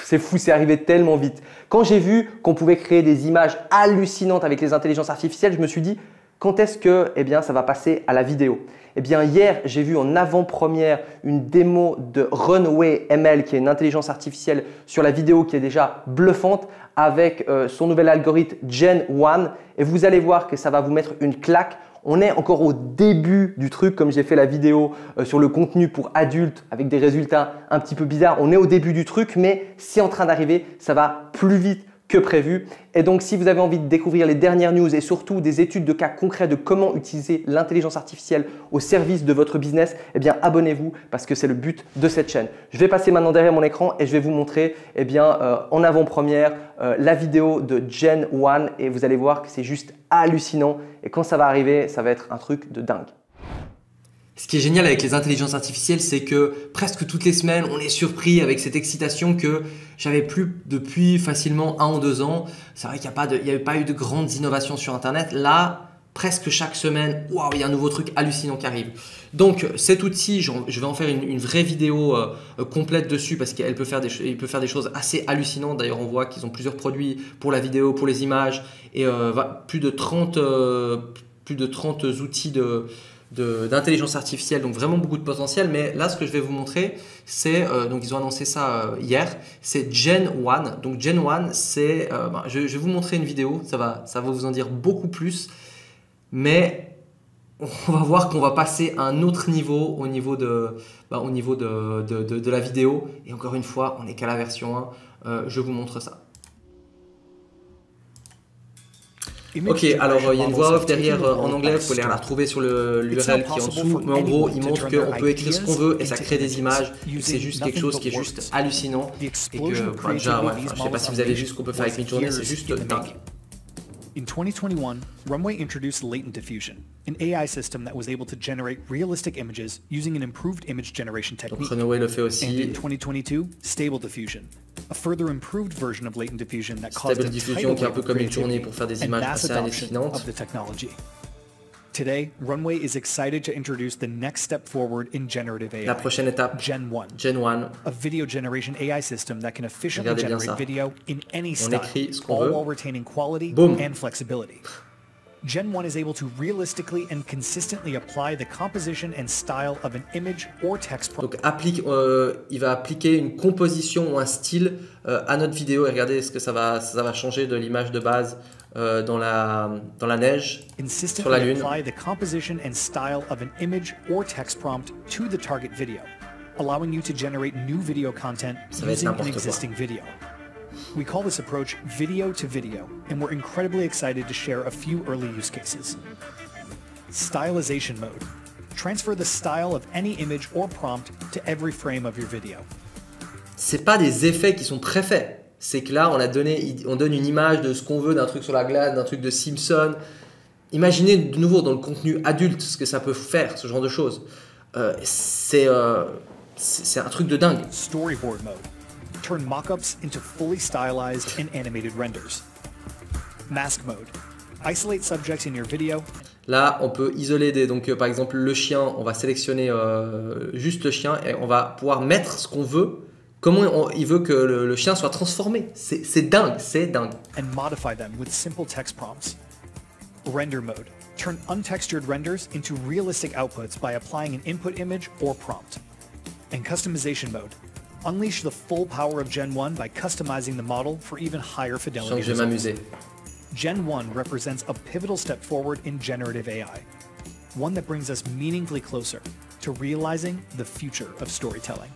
c'est fou, c'est arrivé tellement vite. Quand j'ai vu qu'on pouvait créer des images hallucinantes avec les intelligences artificielles, je me suis dit quand est-ce que ça va passer à la vidéo? Eh bien, hier, j'ai vu en avant-première une démo de Runway ML qui est une intelligence artificielle sur la vidéo qui est déjà bluffante avec son nouvel algorithme Gen 1 et vous allez voir que ça va vous mettre une claque. On est encore au début du truc, comme j'ai fait la vidéo sur le contenu pour adultes avec des résultats un petit peu bizarres. On est au début du truc, mais c'est en train d'arriver. Ça va plus vite que prévu. Et donc, si vous avez envie de découvrir les dernières news et surtout des études de cas concrets de comment utiliser l'intelligence artificielle au service de votre business, eh bien, abonnez-vous parce que c'est le but de cette chaîne. Je vais passer maintenant derrière mon écran et je vais vous montrer en avant-première la vidéo de Gen 1 et vous allez voir que c'est juste hallucinant. Et quand ça va arriver, ça va être un truc de dingue. Ce qui est génial avec les intelligences artificielles, c'est que presque toutes les semaines, on est surpris avec cette excitation que j'avais plus depuis facilement 1 ou 2 ans. C'est vrai qu'il n'y avait pas eu de grandes innovations sur Internet. Là, presque chaque semaine, waouh, il y a un nouveau truc hallucinant qui arrive. Donc cet outil, je vais en faire une vraie vidéo complète dessus parce qu'il peut faire des choses assez hallucinantes. D'ailleurs, on voit qu'ils ont plusieurs produits pour la vidéo, pour les images et plus de 30 outils d'intelligence artificielle, donc vraiment beaucoup de potentiel. Mais là, ce que je vais vous montrer, c'est, donc ils ont annoncé ça hier, c'est Gen 1. Donc Gen 1, c'est, je vais vous montrer une vidéo, ça va vous en dire beaucoup plus, mais on va voir qu'on va passer à un autre niveau au niveau de la vidéo. Et encore une fois, on n'est qu'à la version 1, je vous montre ça. Ok, alors il y a une voix off derrière en anglais, vous pouvez la retrouver sur l'URL qui est en dessous, mais en gros il montre qu'on peut écrire ce qu'on veut et ça crée des images, c'est juste quelque chose qui est juste hallucinant et que déjà, je sais pas si vous avez vu ce qu'on peut faire avec Midjourney, c'est juste dingue. In 2021, Runway introduced Latent Diffusion, an AI system that was able to generate realistic images using an improved image generation technique. Donc Runway le fait aussi. And in 2022, Stable Diffusion, a further improved version of Latent Diffusion that caused Stable Diffusion qui est un peu comme Midjourney pour faire des images assez hallucinantes. Today, Runway is excited to introduce the next step forward in generative AI. La prochaine étape, Gen 1. Gen 1. A video generation AI system that can efficiently generate video in any style, all while retaining quality and flexibility. Gen 1 is able to realistically and consistently apply the composition and style of an image or text prompt. Donc il va appliquer une composition ou un style à notre vidéo et regardez ce que ça va changer de l'image de base dans la neige, sur la lune. Apply the composition and style of an image or text prompt to the target video, allowing you to generate new video content using an existing video. We call this approach video to video, and we're incredibly excited to share a few early use cases. Stylization mode. Transfer the style of any image or prompt to every frame of your video. C'est pas des effets qui sont préfaits. C'est que là, on donne une image de ce qu'on veut, d'un truc sur la glace, d'un truc de Simpson. Imaginez de nouveau dans le contenu adulte ce que ça peut faire, ce genre de choses. C'est un truc de dingue. Storyboard mode. Turn mock-ups into fully stylized and animated renders. Mask mode. Isolate subjects in your video. Là, on peut isoler donc par exemple le chien, on va sélectionner juste le chien et on va pouvoir mettre ce qu'on veut. Comment il veut que le chien soit transformé. C'est dingue, c'est dingue. And modify them with simple text prompts. Render mode. Turn untextured renders into realistic outputs by applying an input image or prompt. And customization mode. Unleash the full power of Gen 1 by customizing the model for even higher fidelity. Je vais m'amuser. Gen 1 represents a pivotal step forward in generative AI, one that brings us meaningfully closer to realizing the future of storytelling.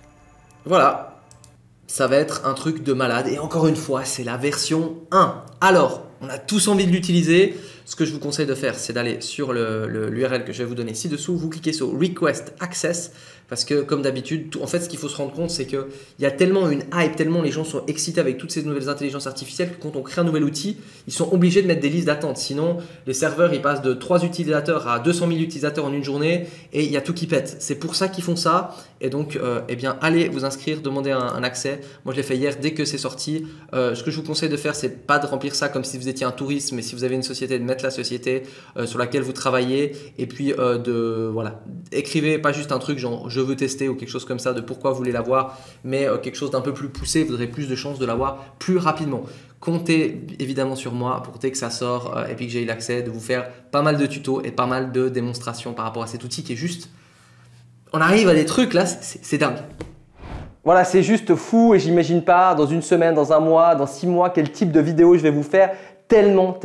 Voilà, ça va être un truc de malade. Et encore une fois, c'est la version 1. Alors, on a tous envie de l'utiliser. Ce que je vous conseille de faire, c'est d'aller sur l'URL que je vais vous donner ci-dessous. Vous cliquez sur Request Access parce que, comme d'habitude, en fait, ce qu'il faut se rendre compte, c'est qu'il y a tellement une hype, tellement les gens sont excités avec toutes ces nouvelles intelligences artificielles que quand on crée un nouvel outil, ils sont obligés de mettre des listes d'attente. Sinon, les serveurs, ils passent de 3 utilisateurs à 200 000 utilisateurs en une journée et il y a tout qui pète. C'est pour ça qu'ils font ça. Et donc, eh bien, allez vous inscrire, demandez un accès. Moi, je l'ai fait hier dès que c'est sorti. Ce que je vous conseille de faire, c'est pas de remplir ça comme si vous étiez un touriste, mais si vous avez une société, de mettre mettre la société sur laquelle vous travaillez et puis voilà, écrivez pas juste un truc genre je veux tester ou quelque chose comme ça de pourquoi vous voulez l'avoir, mais quelque chose d'un peu plus poussé, vous aurez plus de chances de l'avoir plus rapidement. Comptez évidemment sur moi pour dès que ça sort et puis que j'ai eu l'accès de vous faire pas mal de tutos et pas mal de démonstrations par rapport à cet outil qui est juste… On arrive à des trucs là, c'est dingue. Voilà, c'est juste fou et j'imagine pas dans une semaine, dans un mois, dans 6 mois, quel type de vidéo je vais vous faire. Tellement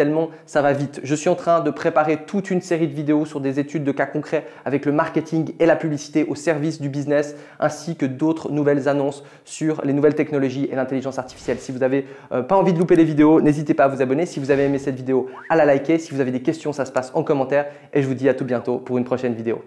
ça va vite. Je suis en train de préparer toute une série de vidéos sur des études de cas concrets avec le marketing et la publicité au service du business ainsi que d'autres nouvelles annonces sur les nouvelles technologies et l'intelligence artificielle. Si vous n'avez pas envie de louper les vidéos, n'hésitez pas à vous abonner. Si vous avez aimé cette vidéo, à la liker. Si vous avez des questions, ça se passe en commentaire et je vous dis à tout bientôt pour une prochaine vidéo.